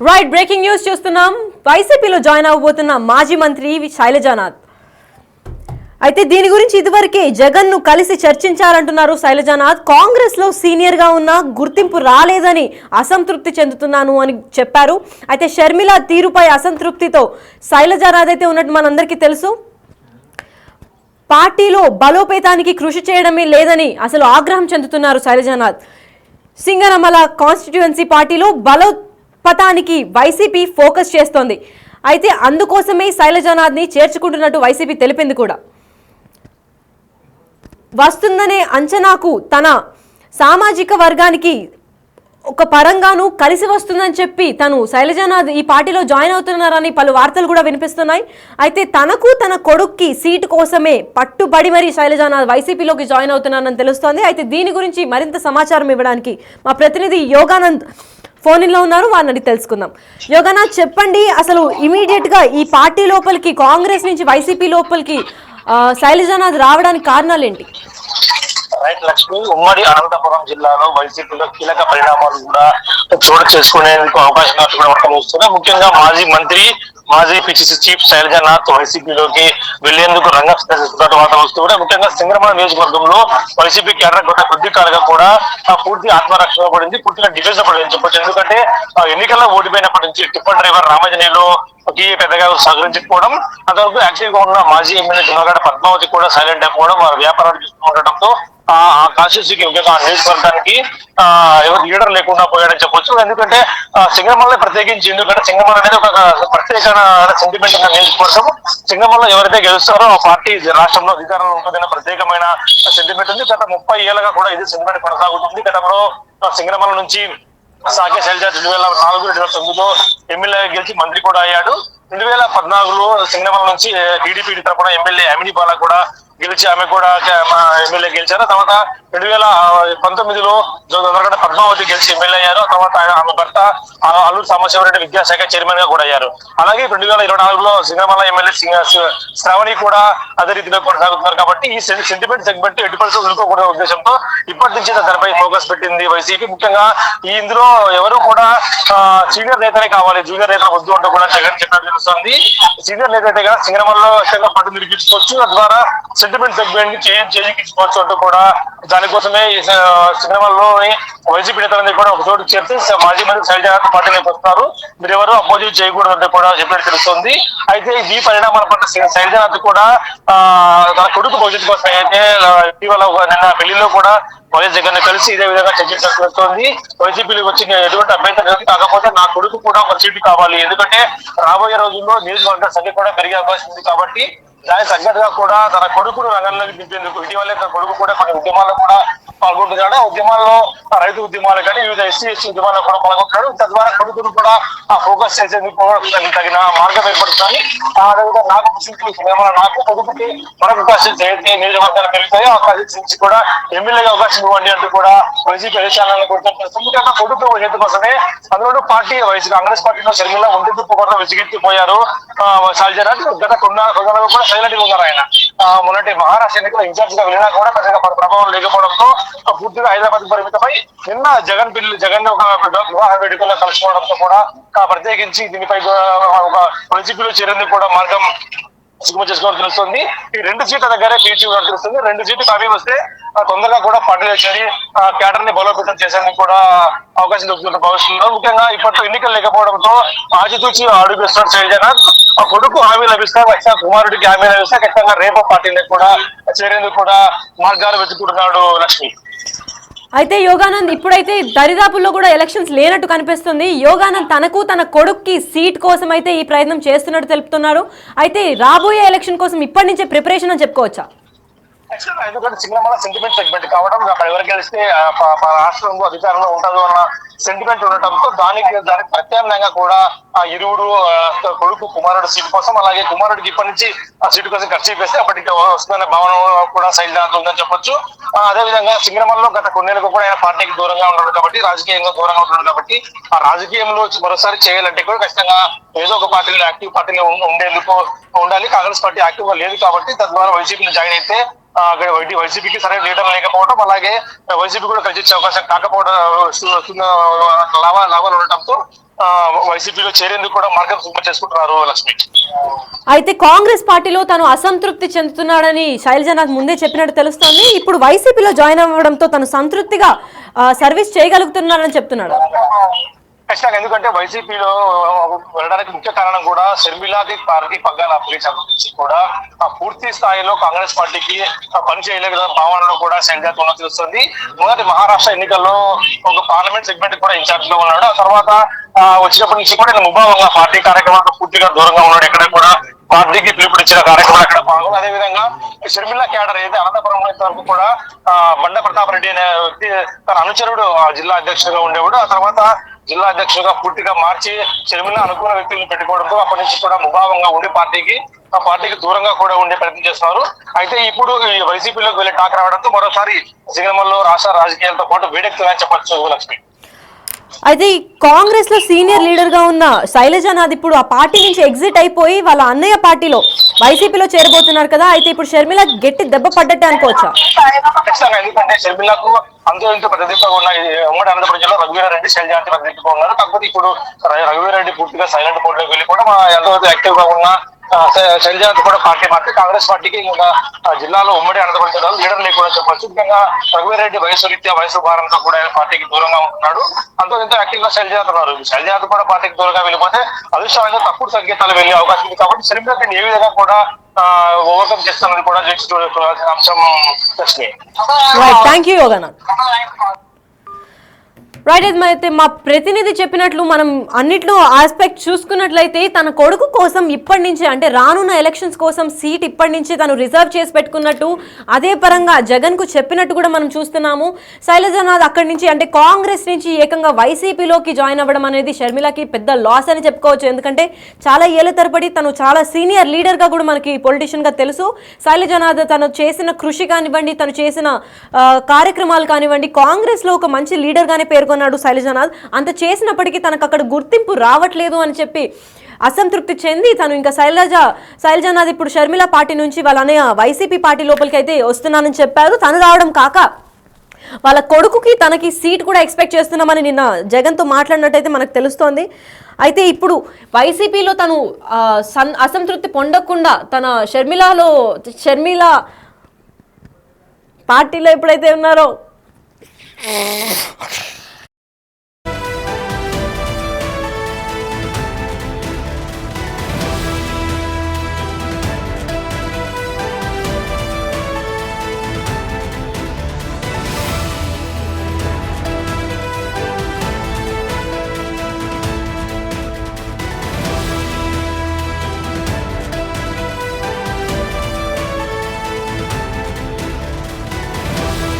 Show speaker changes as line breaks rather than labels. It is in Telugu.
రైట్ బ్రేకింగ్ న్యూస్ చూస్తున్నాం. వైసీపీలో జాయిన్ అవబోతున్న మాజీ మంత్రి శైలజానాథ్. అయితే దీని గురించి ఇదివరకే జగన్ ను కలిసి చర్చించారంటున్నారు శైలజానాథ్. కాంగ్రెస్ లో సీనియర్ గా ఉన్న గుర్తింపు రాలేదని అసంతృప్తి చెందుతున్నాను అని చెప్పారు. అయితే షర్మిల తీరుపై అసంతృప్తితో శైలజానాథ్ అయితే ఉన్నట్టు మనందరికీ తెలుసు. పార్టీలో బలోపేతానికి కృషి చేయడమే లేదని అసలు ఆగ్రహం చెందుతున్నారు శైలజానాథ్. సింగనమల కాన్స్టిట్యుయెన్సీ పార్టీలో బలోపతానికి వైసీపీ ఫోకస్ చేస్తోంది. అయితే అందుకోసమే శైలజానాథ్ ని చేర్చుకుంటున్నట్టు వైసీపీ తెలిపింది కూడా. వస్తుందనే అంచనాకు తన సామాజిక వర్గానికి ఒక పరంగాను కలిసి వస్తుందని చెప్పి తను శైలజానాథ్ ఈ పార్టీలో జాయిన్ అవుతున్నారని పలు వార్తలు కూడా వినిపిస్తున్నాయి. అయితే తనకు తన కొడుక్కి సీటు కోసమే పట్టుబడి మరి శైలజానాథ్ వైసీపీలోకి జాయిన్ అవుతున్నారని తెలుస్తోంది. అయితే దీని గురించి మరింత సమాచారం ఇవ్వడానికి మా ప్రతినిధి యోగానంద్ ఫోన్ ఇన్లో ఉన్నారు. వారిని అడిగి తెలుసుకుందాం. యోగానాథ్, చెప్పండి, అసలు ఇమీడియట్ గా ఈ పార్టీ లోపలికి, కాంగ్రెస్ నుంచి వైసీపీ లోపలికి శైలజానాథ్ రావడానికి కారణాలు ఏంటి?
రైట్ లక్ష్మి, ఉమ్మడి అనంతపురం జిల్లాలో వైసీపీలో కీలక పరిణామాలు కూడా చోటు చేసుకునేందుకు అవకాశం కూడా వస్తున్నాయి. ముఖ్యంగా మాజీ మంత్రి, మాజీ పిసిసి చీఫ్ శైలజానాథ్ వైసీపీలోకి వెళ్లేందుకు రంగం సిద్ధం వస్తూ కూడా ముఖ్యంగా సింగరమల నియోజకవర్గంలో వైసీపీ కేడర్ కూడా కొద్ది కాలంగా కూడా పూర్తి ఆత్మరక్షణ పడింది, పూర్తిగా డిఫెన్స్ పడింది చెప్పొచ్చు. ఎందుకంటే ఎన్నికల్లో ఓడిపోయినప్పటి నుంచి టిప్పర్ డ్రైవర్ రామజనేలో పెద్దగా సహకరించకపోవడం, అంతవరకు యాక్టివ్ గా ఉన్న మాజీ ఎమ్మెల్యే జునగడ పద్మావతి కూడా సైలెంట్ అయిపోవడం, వారి వ్యాపారాలు చూస్తూ ఉండటంతో ఆ కాన్స్టిట్యూన్సీకి ముఖ్యంగా నియోజకవర్గానికి ఎవరు లీడర్ లేకుండా పోయాడని చెప్పొచ్చు. ఎందుకంటే సింగమల్ల ప్రత్యేకించి, ఎందుకంటే సింగమల్ల అనేది ఒక ప్రత్యేక సెంటిమెంట్ నియోజకవర్గం. సింగమల్ల ఎవరైతే గెలుస్తారో ఆ పార్టీ రాష్ట్రంలో అధికారంలో ఉంటుందన్న ప్రత్యేకమైన సెంటిమెంట్ ఉంది. గత 30 ఏళ్ళగా కూడా ఇది సెంటిమెంట్ కొనసాగుతుంది. గతంలో సింగమల్ల నుంచి సాకే శైలజ 2004-2009లో ఎమ్మెల్యే గెలిచి మంత్రి కూడా అయ్యాడు. 2014లో సింగనమల నుంచి టీడీపీ తరపున ఎమ్మెల్యే అమిని బాలా కూడా గెలిచి ఆమె కూడా ఎమ్మెల్యే గెలిచారు. తర్వాత 2019లో దొరకడ పద్మావతి గెలిచి ఎమ్మెల్యే అయ్యారు. తర్వాత ఆమె భర్త అల్లూరు సాంబశివరెడ్డి విద్యాశాఖ చైర్మన్ గా కూడా అయ్యారు. అలాగే 2024లో సింగనమల ఎమ్మెల్యే శ్రావణి కూడా అదే రీతిలో కొనసాగుతున్నారు. కాబట్టి ఈ సెంటిమెంట్ సెగ్మెంట్ ఎట్టి పరిస్థితులు వదులుకోకూడదు ఉద్దేశంతో ఇప్పటి నుంచి దానిపై ఫోకస్ పెట్టింది వైసీపీ. ముఖ్యంగా ఈ ఇందులో ఎవరు కూడా సీనియర్ నేతనే కావాలి, జూనియర్ నేతలు వద్దు అంటూ కూడా జగన్ చెప్పినట్టు తెలుస్తుంది. సీనియర్ నేత అయితే సింగనమలలో పట్టు నిరిపించుకోవచ్చు, తద్వారా సెంటిమెంట్ సెగ్మెంట్ చేయించుకోవచ్చు అంటూ కూడా దానికోసమే సింగనమలలో వైసీపీ నేతలందరూ కూడా ఒక చోటు చేర్చి మాజీ మంత్రి శైలజానాథ్ పార్టీలోకి వస్తున్నారు, మీరు ఎవరు అపోజిట్ చేయకూడదు అంటే కూడా చెప్పినట్టు తెలుస్తుంది. అయితే ఈ పరిణామాల పట్ల శైలజానాథ్ కూడా తన కొడుకు భవిష్యత్తు కోసం అయితే ఇటీవల నిన్న పెళ్లిలో కూడా వైఎస్ జగన్ కలిసి ఇదే విధంగా చర్చించాల్సి వస్తుంది. వైసీపీకి వచ్చిన ఎటువంటి అభ్యంతరం లేదు, కాకపోతే నా కొడుకు కూడా ఒక సీటు కావాలి, ఎందుకంటే రాబోయే రోజుల్లో నియోజకవర్గ సంఖ్య కూడా పెరిగే అవకాశం ఉంది. కాబట్టి దానికి తగ్గట్టుగా కూడా తన కొడుకును రంగంలోకి దింపేందుకు ఇటీవలే తన కొడుకు కూడా కొన్ని ఉద్యమాల్లో కూడా పాల్గొంటున్నాడు. ఉద్యమాల్లో రైతు ఉద్యమాలు కానీ వివిధ ఎస్సీ ఉద్యమాల్లో కూడా పాల్గొంటున్నాడు. తద్వారా కొడుకును కూడా ఫోకస్ చేసేందుకు తగిన మార్గం ఏర్పడుతుంది. అదేవిధంగా నాకు కొడుకుకి మరొక అవకాశం చేసి నియోజకవర్గాలు పెరుగుతాయి, అవకాశం నుంచి కూడా ఎమ్మెల్యేగా అవకాశం ఇవ్వండి అంటూ కూడా వైసీపీ అధిష్టానాలను ఎందుకంటే కొడుకు భవిష్యత్తు కోసమే. అందులో పార్టీ కాంగ్రెస్ పార్టీలో షర్మిల ఒంటికి పోవడం విసిగెత్తిపోయారు శైలజానాథ్. గత కొన్నాళ్ళు కూడా సైలెంట్ గా ఉన్నారు. ఆయన మొన్నటి మహారాష్ట్ర ఎన్నికల ఇన్ఛార్జ్ గా వెళ్ళినా కూడా పెద్దగా ప్రభావం లేకపోవడంతో పూర్తిగా హైదరాబాద్ పరిమితమై నిన్న జగన్ ఒక వివాహ వేడుకల్లో కలుసుకోవడంతో కూడా ప్రత్యేకించి దీనిపై ఒక వైసీపీలో చేరేందుకు కూడా మార్గం సుగమ చేసుకోవాలని తెలుస్తుంది. ఈ 2 సీట్ల దగ్గరే పీచి తెలుస్తుంది. 2 సీట్లు కావీ వస్తే తొందరగా కూడా పార్టీలో చేరి క్యాడర్ ని బలోపేతం చేసేందుకు కూడా అవకాశం దొరుకుతుందని భావిస్తున్నారు. ముఖ్యంగా ఇప్పట్లో ఎన్నికలు లేకపోవడంతో ఆచితూచి అడుగుస్తున్నారు శైలజానాథ్. ఆ కొడుకు హామీ లభిస్తే, కుమారుడికి హామీ లభిస్తే ఖచ్చితంగా రేపు పార్టీని కూడా చేరేందుకు కూడా మార్గాలు వెతుకుంటున్నాడు లక్ష్మి.
అయితే యోగానంద్, ఇప్పుడైతే దరిదాపుల్లో కూడా ఎలక్షన్స్ లేనట్టు కనిపిస్తుంది. యోగానంద్ తనకు తన కొడుక్కి సీట్ కోసం అయితే ఈ ప్రయత్నం చేస్తున్నట్టు తెలుపుతున్నారు. అయితే రాబోయే ఎలక్షన్ కోసం ఇప్పటి నుంచే ప్రిపరేషన్ అని చెప్పుకోవచ్చా?
ఎందుకంటే సింగనమల సెంటిమెంట్ సెగ్మెంట్ కావడం, ఎవరు గెలిస్తే రాష్ట్రంలో అధికారంలో ఉంటుందో అన్న సెంటిమెంట్ ఉండటంతో దానికి ప్రత్యామ్నాయంగా కూడా ఆ ఇరువురు కొడుకు కుమారుడు సీటు కోసం, అలాగే కుమారుడికి ఇప్పటి నుంచి ఆ సీటు కోసం ఖర్చు చేస్తే అప్పటికి వస్తుందనే భావన కూడా శైలజానాథ్ ఉందని చెప్పొచ్చు. అదేవిధంగా సింగనమలలో గత కొన్నేళ్ళకు కూడా ఆయన పార్టీకి దూరంగా ఉన్నాడు కాబట్టి, రాజకీయంగా దూరంగా ఉంటున్నాడు కాబట్టి ఆ రాజకీయంలో మరోసారి చేయాలంటే కూడా ఖచ్చితంగా ఏదో ఒక పార్టీలో యాక్టివ్ పార్టీలో ఉండేందుకు ఉండాలి. కాంగ్రెస్ పార్టీ యాక్టివ్ గా లేదు కాబట్టి తద్వారా వైసీపీలో జాయిన్ అయితే వైసీపీకి సరైన లీడర్ లేకపోవడం, అలాగే వైసీపీ కూడా కలిసి అవకాశం కాకపోవడం లాభాలు ఉండటంతో వైసీపీలో చేరేందుకు కూడా మార్గం సిద్ధం చేసుకుంటున్నారు లక్ష్మి.
అయితే కాంగ్రెస్ పార్టీలో తను అసంతృప్తి చెందుతున్నాడని శైలజానాథ్ ముందే చెప్పినట్టు తెలుస్తోంది. ఇప్పుడు వైసీపీలో జాయిన్ అవ్వడంతో తను సంతృప్తిగా సర్వీస్ చేయగలుగుతున్నారని చెప్తున్నాడు.
ఖచ్చితంగా, ఎందుకంటే వైసీపీలో వెళ్ళడానికి ముఖ్య కారణం కూడా షర్మిలాకి పార్టీ పగ్గాలు అప్పగించి కూడా పూర్తి స్థాయిలో కాంగ్రెస్ పార్టీకి పని చేయలేక భావనలో కూడా శైలజానాథ్ ఉన్నట్టు తెలుస్తుంది. మొదటి మహారాష్ట్ర ఎన్నికల్లో ఒక పార్లమెంట్ సెగ్మెంట్ కూడా ఇన్ఛార్జ్ గా ఉన్నాడు. ఆ తర్వాత వచ్చినప్పటి నుంచి కూడా ముభావంగా పార్టీ కార్యక్రమాలకు పూర్తిగా దూరంగా ఉన్నాడు. ఎక్కడ కూడా పార్టీకి పిలుపునిచ్చిన కార్యక్రమాలు ఎక్కడ పాల్గొన. అదే విధంగా షర్మిలా క్యాడర్ అయితే అనంతపురం వరకు కూడా బండ ప్రతాప్ రెడ్డి అనే వ్యక్తి తన అనుచరుడు జిల్లా అధ్యక్షుడిగా ఉండేవాడు. ఆ తర్వాత జిల్లా అధ్యక్షుడిగా పూర్తిగా మార్చి షర్మిలా అనుకున్న వ్యక్తులను పెట్టుకోవడంతో అప్పటి నుంచి కూడా ముభావంగా ఉండి ఆ పార్టీకి దూరంగా కూడా ఉండే ప్రయత్నం చేస్తున్నారు. అయితే ఇప్పుడు ఈ వైసీపీలోకి వెళ్లి టాక్ రావడంతో మరోసారి సింగనమల్లో రాష్ట్ర రాజకీయాలతో పాటు వేడెక్కుతుందని చెప్పొచ్చు లక్ష్మి.
అయితే కాంగ్రెస్ లో సీనియర్ లీడర్ గా ఉన్న శైలజానాథ్ ఇప్పుడు ఆ పార్టీ నుంచి ఎగ్జిట్ అయిపోయి వాళ్ళ అన్నయ్య పార్టీలో వైసీపీలో చేరబోతున్నారు కదా. అయితే ఇప్పుడు షర్మిల గట్టి దెబ్బ పడ్డట్టే అనుకోవచ్చా?
ఖచ్చితంగా, ఎందుకంటే షర్మిలకు అంతో ఇంతో ప్రతిదిగా ఉన్న ఉమ్మడి ఆంధ్రప్రదేశ్ లో రఘువీరారెడ్డి శైలజానాథ్ ప్రతిదిగా ఉన్నారు. కాకపోతే ఇప్పుడు రఘువీరారెడ్డి పూర్తిగా సైలెంట్ మోడ్ లోకి వెళ్ళి కూడా ఎంతో యాక్టివ్ గా ఉన్న శైలజానాథ్ కూడా పార్టీ మార్చి కాంగ్రెస్ పార్టీకి ఇంకా జిల్లాలో ఉమ్మడి ఆంధ్రప్రదేశ్ లీడర్ లేకుండా చెప్పొచ్చు. ముఖ్యంగా రఘువీరారెడ్డి వయసు భారంతో కూడా ఆయన పార్టీకి దూరంగా ఉంటున్నాడు. అంతో ఎంతో యాక్టివ్ గా శైలజానాథ్ ఉన్నారు. శైలజానాథ్ కూడా పార్టీకి దూరంగా వెళ్ళిపోతే అదృష్టమైన తప్పుడు సంకేతాలు వెళ్లే అవకాశం ఉంది. కాబట్టి షర్మిలాని ఏ విధంగా కూడా ఓవర్కమ్ చేస్తున్నది కూడా చూడాల్సిన అంశం Lakshmi.
Thank you Yoganath. Right, అయితే మా ప్రతినిధి చెప్పినట్లు మనం అన్నిట్లో ఆస్పెక్ట్ చూసుకున్నట్లయితే తన కొడుకు కోసం ఇప్పటి నుంచే అంటే రానున్న ఎలక్షన్స్ కోసం సీట్ ఇప్పటి నుంచే తను రిజర్వ్ చేసి పెట్టుకున్నట్టు అదే పరంగా జగన్ కు చెప్పినట్టు కూడా మనం చూస్తున్నాము. శైలజానాథ్ అక్కడి నుంచి అంటే కాంగ్రెస్ నుంచి ఏకంగా వైసీపీలోకి జాయిన్ అవ్వడం అనేది షర్మిలకి పెద్ద లాస్ అని చెప్పుకోవచ్చు. ఎందుకంటే చాలా ఏళ్ల తరబడి తను చాలా సీనియర్ లీడర్ గా కూడా మనకి పొలిటీషియన్ గా తెలుసు. శైలజానాథ్ తను చేసిన కృషి కానివ్వండి, తను చేసిన కార్యక్రమాలు కానివ్వండి, కాంగ్రెస్ లో ఒక మంచి లీడర్ గానే పేర్కొన్నాడు శైలజానాథ్. అంత చేసినప్పటికీ తనకు అక్కడ గుర్తింపు రావట్లేదు అని చెప్పి అసంతృప్తి చెంది తను ఇంకా శైలజానాథ్ ఇప్పుడు షర్మిల పార్టీ నుంచి వాళ్ళ అన్నయ్య వైసీపీ పార్టీ లోపలికి అయితే వస్తున్నానని చెప్పారు. తను రావడం కాక వాళ్ళ కొడుకుకి తనకి సీట్ కూడా ఎక్స్పెక్ట్ చేస్తున్నామని నిన్న జగన్తో మాట్లాడినట్టయితే మనకు తెలుస్తోంది. అయితే ఇప్పుడు వైసీపీలో తను అసంతృప్తి పొందకుండా తన షర్మిల పార్టీలో ఎప్పుడైతే ఉన్నారో